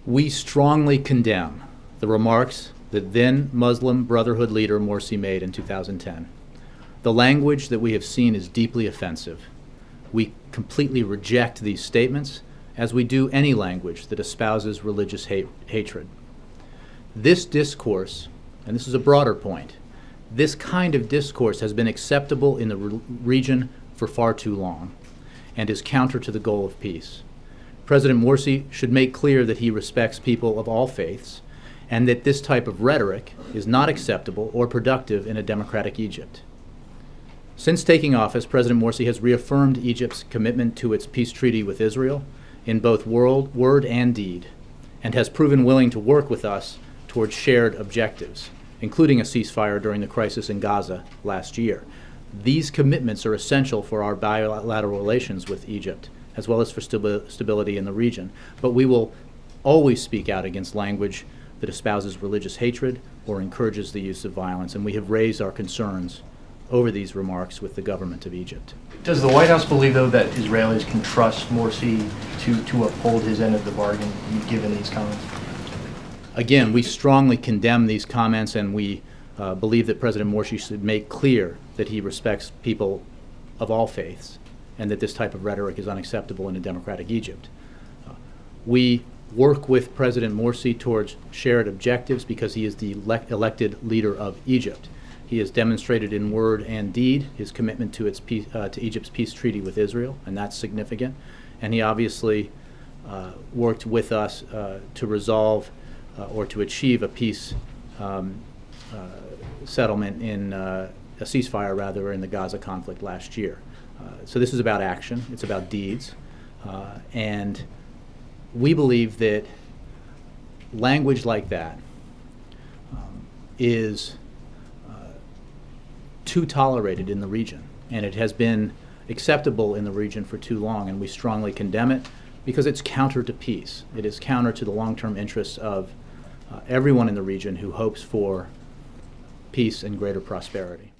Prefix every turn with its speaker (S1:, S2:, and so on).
S1: We strongly condemn the remarks that then Muslim Brotherhood leader Morsi made in 2010. The language that we have seen is deeply offensive. We completely reject these statements, as we do any language that espouses religious hatred. This discourse, and this is a broader point, this kind of discourse has been acceptable in the region for far too long and is counter to the goal of peace. President Morsi should make clear that he respects people of all faiths and that this type of rhetoric is not acceptable or productive in a democratic Egypt. Since taking office, President Morsi has reaffirmed Egypt's commitment to its peace treaty with Israel in both word and deed, and has proven willing to work with us towards shared objectives, including a ceasefire during the crisis in Gaza last year. These commitments are essential for our bilateral relations with Egypt, as well as for stability in the region. But we will always speak out against language that espouses religious hatred or encourages the use of violence, and we have raised our concerns over these remarks with the government of Egypt.
S2: Does the White House believe, though, that Israelis can trust Morsi to uphold his end of the bargain, given these comments?
S1: Again, we strongly condemn these comments, and we believe that President Morsi should make clear that he respects people of all faiths and that this type of rhetoric is unacceptable in a democratic Egypt. We work with President Morsi towards shared objectives because he is the elected leader of Egypt. He has demonstrated in word and deed his commitment to Egypt's peace treaty with Israel, and that's significant. And he obviously worked with us to resolve or to achieve a peace settlement in a ceasefire, rather, in the Gaza conflict last year. So this is about action. It's about deeds. And we believe that language like that is too tolerated in the region, and it has been acceptable in the region for too long, and we strongly condemn it because it's counter to peace. It is counter to the long-term interests of everyone in the region who hopes for peace and greater prosperity.